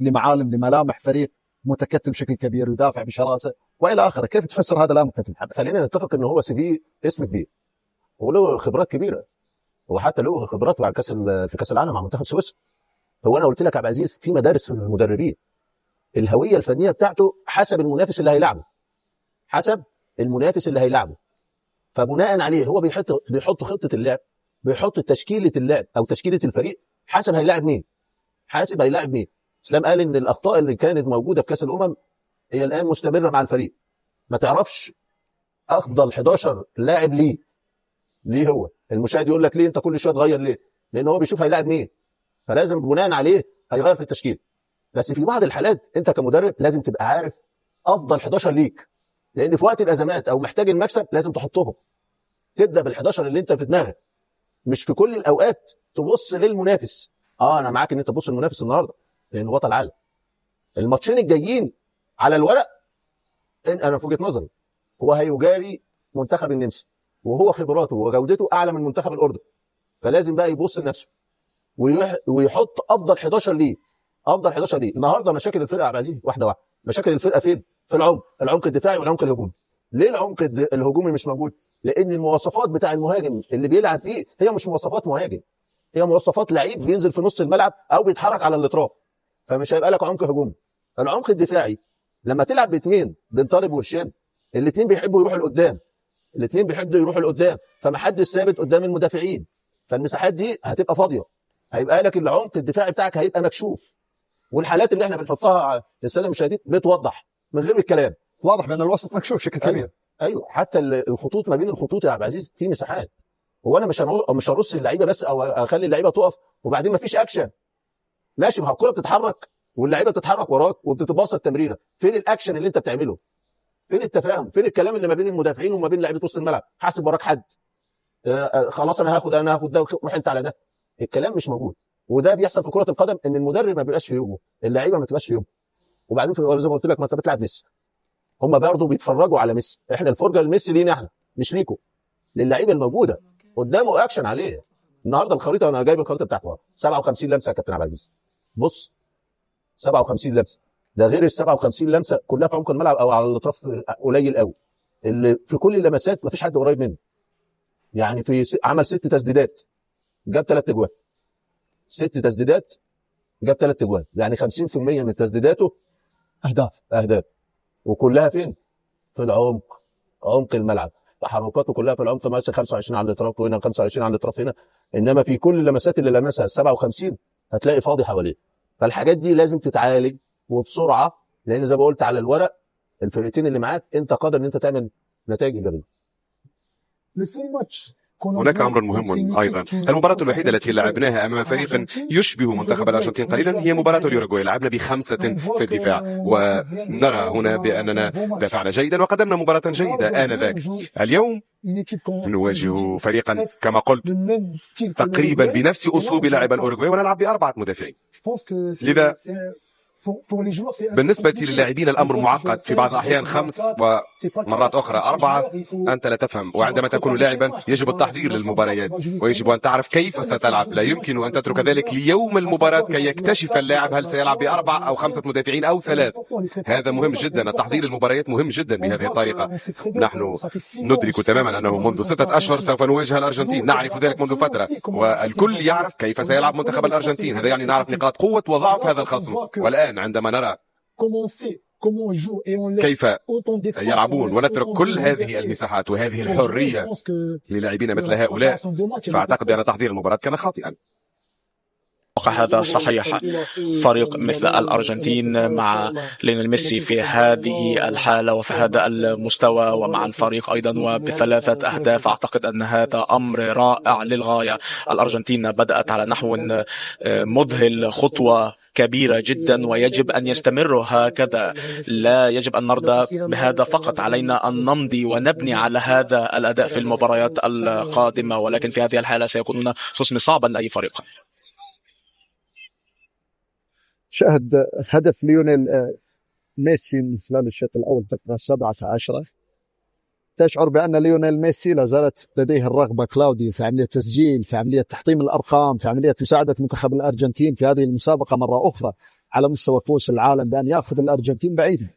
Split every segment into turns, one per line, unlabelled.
لمعالم لملامح فريق متكتل بشكل كبير يدافع بشراسه والى اخره. كيف تفسر هذا الامر كابتن محمد؟
خلينا نتفق ان هو سي اسم كبير وله خبرات كبيره، وحتى له خبرات مع في كاس العالم مع منتخب سويسرا. هو انا قلت لك يا عبد العزيز في مدارس في المدربين، الهويه الفنيه بتاعته حسب المنافس اللي هيلعبه، حسب المنافس اللي هيلعبه، فبناء عليه هو بيحط خطه اللعب، بيحط تشكيله اللعب او تشكيله الفريق حسب هيلاعب مين، حاسب هيلاعب مين. اسلام قال ان الاخطاء اللي كانت موجوده في كاس الامم هي الان مستمره مع الفريق، ما تعرفش افضل 11 لاعب ليه هو المشاهد يقول لك ليه انت كل شويه تغير ليه؟ لان هو بيشوف هيلاعب مين، فلازم بناء عليه هيغير في التشكيل. بس في بعض الحالات انت كمدرب لازم تبقى عارف افضل 11 ليك، لان في وقت الازمات او محتاج المكسب لازم تحطهم، تبدا بال11 اللي انت في دماغك، مش في كل الاوقات تبص للمنافس. انا معاك ان انت تبص للمنافس النهارده لانه بطل عالم. الماتشين الجايين على الورق انا في وجهه نظري هو هيجاري منتخب النمسا، وهو خبراته وجودته اعلى من منتخب الاردن، فلازم بقى يبص لنفسه ويحط افضل 11 ليه. افضل 11 ليه. النهارده مشاكل الفرقه يا عبد العزيز واحده واحده، مشاكل الفرقه فين؟ في العمق الدفاعي والعمق الهجومي. ليه العمق الهجومي مش موجود؟ لان المواصفات بتاع المهاجم اللي بيلعب فيه هي مش مواصفات مهاجم، هي مواصفات لعيب بينزل في نص الملعب او بيتحرك على الاطراف، فمش هيبقى لك عمق هجومي. العمق الدفاعي لما تلعب باثنين بن طارق وهشام، الاثنين بيحبوا يروحوا لقدام، فمحدش ثابت قدام المدافعين، فالمساحات دي هتبقى فاضيه، هيبقى لك العمق الدفاعي بتاعك هيبقى مكشوف. والحالات اللي احنا بنحطها للساده المشاهدين بتوضح من غير الكلام،
واضح بان الوسط مكشوف بشكل كبير.
ايوه حتى الخطوط ما بين الخطوط يا عبد العزيز في مساحات. هو انا مش هرص اللعيبه بس او اخلي اللعيبه تقف وبعدين ما فيش اكشن. ماشي، ما هو الكوره بتتحرك واللعيبه بتتحرك وراك وبتتباص التمريره، فين الاكشن اللي انت بتعمله؟ فين التفاهم؟ فين الكلام اللي ما بين المدافعين وما بين لعيبه وسط الملعب؟ حاسب وراك حد، خلاص انا هاخد ده روح انت على ده. الكلام مش موجود، وده بيحصل في كره القدم ان المدرب ما بيبقاش في يومه، اللعيبه ما بتبقاش في يومه. وبعدين زي ما قلت لك ما انت بتلعب ميسي، هم برضه بيتفرجوا على ميسي، احنا الفرجه لميسي لينا احنا مش ليكم، للعيبه الموجوده قدامه اكشن عليه. النهارده الخريطه انا جايب الخريطه بتاعتها 57 لمسه يا كابتن عبد العزيز، بص 57 لمسه، ده غير ال 57 لمسه كلها في عمق الملعب او على الاطراف قليل قوي، اللي في كل اللمسات ما فيش حد قريب منه. يعني في عمل 6 تسديدات جاب 3 اجوان، 6 تسديدات جاب 3 اجوان، يعني 50% من تسديداته
اهداف،
وكلها فين؟ في العمق، عمق الملعب، تحركاته كلها في العمق، ماشي 25 على الاطراف وهنا 25 على الاطراف هنا، انما في كل اللمسات اللي لمسها 57 هتلاقي فاضي حواليه. فالحاجات دي لازم تتعالج وبسرعه، لان زي ما قلت على الورق الفرقتين اللي معاك انت قادر ان انت تعمل نتائج ايجابيه.
هناك أمر مهم أيضا، المباراة الوحيدة التي لعبناها أمام فريق يشبه منتخب الأرجنتين قليلا هي مباراة اليوروغواي، لعبنا ب5 في الدفاع، ونرى هنا بأننا دافعنا جيدا وقدمنا مباراة جيدة آنذاك. اليوم نواجه فريقا كما قلت تقريبا بنفس أسلوب لعب الأوروغواي ونلعب ب4 مدافعين. لذا بالنسبة للاعبين الأمر معقد، في بعض الأحيان 5 ومرات أخرى 4، أنت لا تفهم. وعندما تكون لاعبا يجب التحضير للمباريات ويجب أن تعرف كيف ستلعب، لا يمكن أن تترك ذلك ليوم المباراة كي يكتشف اللاعب هل سيلعب ب4 أو 5 مدافعين أو 3. هذا مهم جدا، التحضير المباريات مهم جدا بهذه الطريقة. نحن ندرك تماما أنه منذ 6 أشهر سوف نواجه الأرجنتين، نعرف ذلك منذ فترة، والكل يعرف كيف سيلعب منتخب الأرجنتين، هذا يعني نعرف نقاط قوة وضعف هذا الخصم. والآن عندما نرى كيف يلعبون ونترك كل هذه المساحات وهذه الحرية للاعبين مثل هؤلاء، فأعتقد أن تحضير المباراة كان خاطئا.
هذا صحيح، فريق مثل الأرجنتين مع ليونيل ميسي في هذه الحالة وفي هذا المستوى ومع الفريق أيضا وب3 أهداف، أعتقد أن هذا أمر رائع للغاية. الأرجنتين بدأت على نحو مذهل، خطوة كبيرة جدا ويجب أن يستمروا هكذا، لا يجب أن نرضى بهذا فقط، علينا أن نمضي ونبني على هذا الأداء في المباريات القادمة، ولكن في هذه الحالة سيكون خصم صعبا لأي فريق.
شاهد هدف ليونيل ميسي من خلال الشوط الأول دقيقة 17، تشعر بأن ليونيل ميسي لا زالت لديه الرغبة كلاودي في عملية تسجيل، في عملية تحطيم الأرقام، في عملية مساعدة منتخب الأرجنتين في هذه المسابقة مرة أخرى. على مستوى كؤوس العالم بأن يأخذ الأرجنتين بعيدا.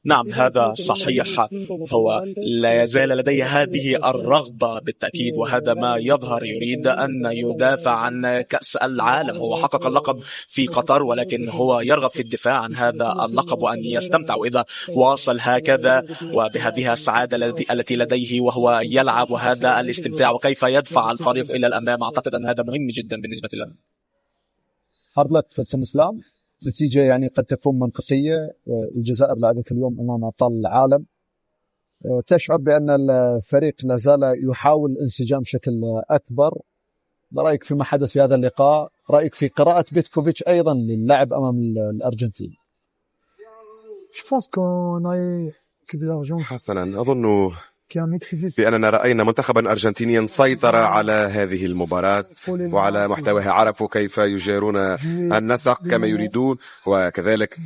نعم، هذا صحيح. هو لا يزال لديه هذه الرغبة بالتأكيد، وهذا ما يظهر. يريد أن يدافع عن كأس العالم. هو حقق اللقب في قطر، ولكن هو يرغب في الدفاع عن هذا اللقب وأن يستمتع. وإذا واصل هكذا وبهذه السعادة التي لديه وهو يلعب وهذا الاستمتاع، وكيف يدفع الفريق إلى الأمام، أعتقد أن هذا مهم جدا بالنسبة لنا.
هارد لك في الإسلام. نتيجة يعني قد تكون منطقية. الجزائر لعبت اليوم أمام أبطال العالم. تشعر بأن الفريق لا زال يحاول انسجام بشكل أكبر. رأيك فيما حدث في هذا اللقاء؟ رأيك في قراءة بيتكوفيتش أيضا للعب أمام الأرجنتين؟
حسنا، أظن بأننا رأينا منتخبا أرجنتينيا سيطر على هذه المباراة وعلى محتواها. عرفوا كيف يجارون النسق كما يريدون، وكذلك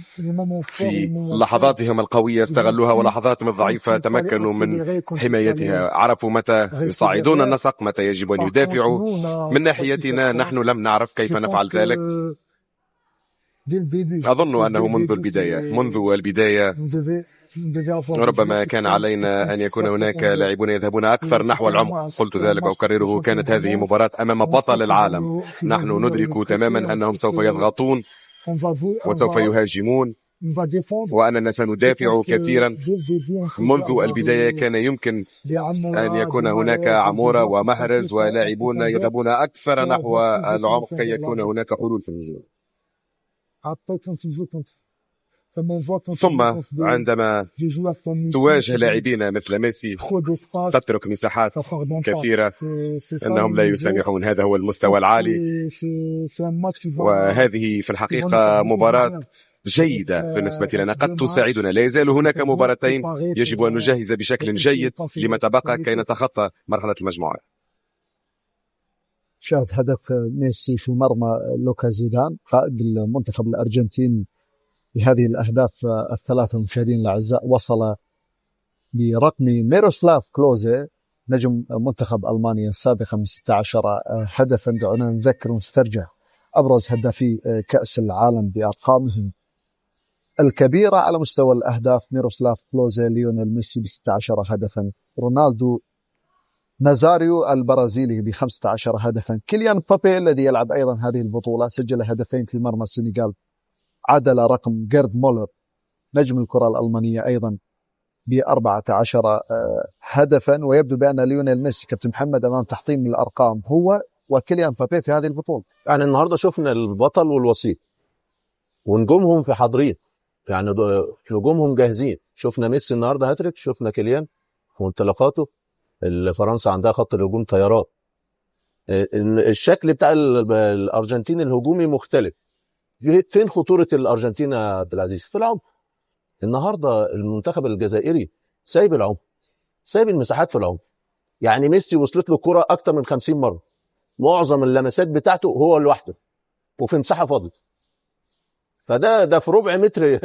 في لحظاتهم القوية استغلوها ولحظاتهم الضعيفة تمكنوا من حمايتها. عرفوا متى يصعدون النسق، متى يجب أن يدافعوا. من ناحيتنا نحن لم نعرف كيف نفعل ذلك. أظن أنه منذ البداية ربما كان علينا أن يكون هناك لاعبون يذهبون أكثر نحو العمق. قلت ذلك وأكرره، كانت هذه مباراة أمام بطل العالم. نحن ندرك تماما أنهم سوف يضغطون وسوف يهاجمون، وأننا سندافع كثيرا. منذ البداية كان يمكن أن يكون هناك عمورة ومحرز ولاعبون يذهبون أكثر نحو العمق كي يكون هناك حلول في الهجوم. ثم عندما تواجه لاعبين مثل ميسي تترك مساحات كثيرة، أنهم لا يسامحون. هذا هو المستوى العالي، وهذه في الحقيقة مباراة جيدة بالنسبة لنا، قد تساعدنا. لا يزال هناك مباراتين يجب أن نجهز بشكل جيد لما تبقى كي نتخطى مرحلة المجموعات.
شاهد هدف ميسي في مرمى لوكا زيدان قائد المنتخب الأرجنتين بهذه الأهداف الثلاثة. المشاهدين الأعزاء، وصل برقم ميروسلاف كلوزي نجم منتخب ألمانيا سابقا من 16 هدفا. دعونا نذكر ونسترجع أبرز هدافي كأس العالم بأرقامهم الكبيرة على مستوى الأهداف: ميروسلاف كلوزي، ليونيل ميسي ب16 هدفا، رونالدو نازاريو البرازيلي ب15 هدفا، كيليان مبابي الذي يلعب أيضا هذه البطولة سجل هدفين في مرمى السنغال، عدل رقم جيرد مولر نجم الكرة الألمانية أيضا ب14 هدفا. ويبدو بأن ليونيل ميسي كابتن محمد أمام تحطيم الأرقام هو وكيليان مبابي في هذه البطولة.
يعني النهاردة شفنا البطل والوسيط ونجومهم في حاضرين، يعني نجومهم جاهزين. شفنا ميسي النهاردة هاتريك، شفنا كيليان وانطلاقاته. فرنسا عندها خط الهجوم طيارات. الشكل بتاع الأرجنتين الهجومي مختلف. فين خطورة الأرجنتين يا عبد العزيز؟ في العمق. النهاردة المنتخب الجزائري سايب العمق، سايب المساحات في العمق. يعني ميسي وصلت له كرة أكتر من 50 مرة، معظم اللمسات بتاعته هو لوحده وفي مساحة فاضية. فده في ربع متر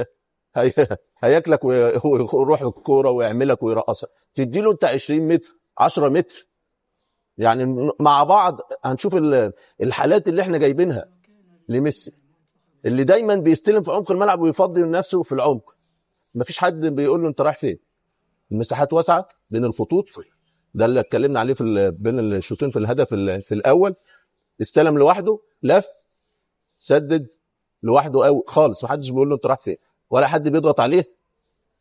هياكلك ويروح الكورة ويعملك ويرقصك. تديله انت 20 متر 10 متر. يعني مع بعض هنشوف الحالات اللي احنا جايبينها لميسي، اللي دايما بيستلم في عمق الملعب ويفضي نفسه في العمق. مفيش حد بيقول له انت رايح فين. المساحات واسعه بين الخطوط، ده اللي اتكلمنا عليه بين الشوطين في الهدف في الاول. استلم لوحده، لف، سدد لوحده قوي خالص. محدش بيقول له انت رايح فين، ولا حد بيضغط عليه،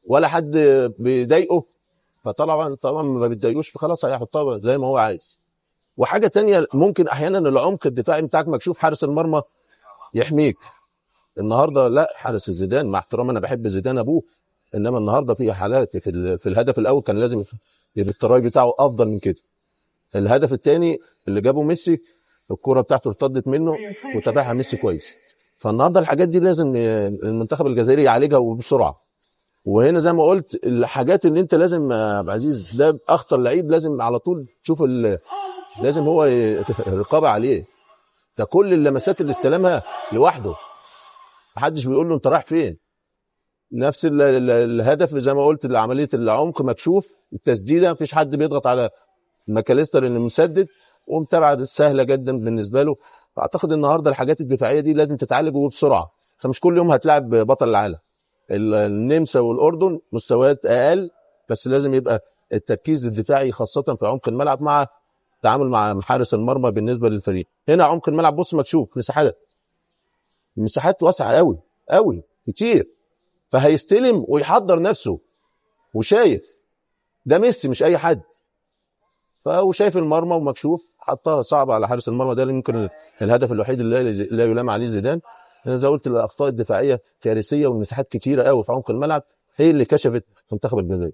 ولا حد بيضايقه. فطبعا ما بيتضايقوش، فخلاص هيحطها زي ما هو عايز. وحاجه تانية، ممكن احيانا العمق الدفاعي بتاعك مكشوف، حارس المرمى يحميك. النهارده لا، حارس زيدان مع احترام انا بحب زيدان ابوه، انما النهارده في حالات في الهدف الاول كان لازم يبقى التراي بتاعه افضل من كده. الهدف الثاني اللي جابه ميسي الكرة بتاعته ارتدت منه وتابعها ميسي كويس. فالنهارده الحاجات دي لازم المنتخب الجزائري يعالجها وبسرعه. وهنا زي ما قلت الحاجات اللي انت لازم يا عبد العزيز، ده اخطر لعيب لازم على طول تشوف لازم هو رقابه عليه. ده كل اللمسات اللي استلمها لوحده، محدش بيقول له انت رايح فين. نفس الهدف زي ما قلت، عمليه العمق مكشوف، التسديده مفيش حد بيضغط على ماكاليستر اللي مسدد، ومتابعه سهله جدا بالنسبه له. فاعتقد النهارده الحاجات الدفاعيه دي لازم تتعالج وبسرعه. انت مش كل يوم هتلاعب بطل العالم. النمسا والاردن مستويات اقل، بس لازم يبقى التركيز الدفاعي خاصه في عمق الملعب مع التعامل مع حارس المرمى بالنسبه للفريق. هنا عمق الملعب بص ما تشوف مساحات واسعه قوي قوي كتير، فهيستلم ويحضر نفسه وشايف ده ميسي مش اي حد، فهو شايف المرمى ومكشوف حطها صعبه على حارس المرمى. ده اللي يمكن الهدف الوحيد اللي لا يلام عليه زيدان. انا زي قلت الاخطاء الدفاعيه كارثيه والمساحات كتيره قوي في عمق الملعب هي اللي كشفت منتخب الجزائر.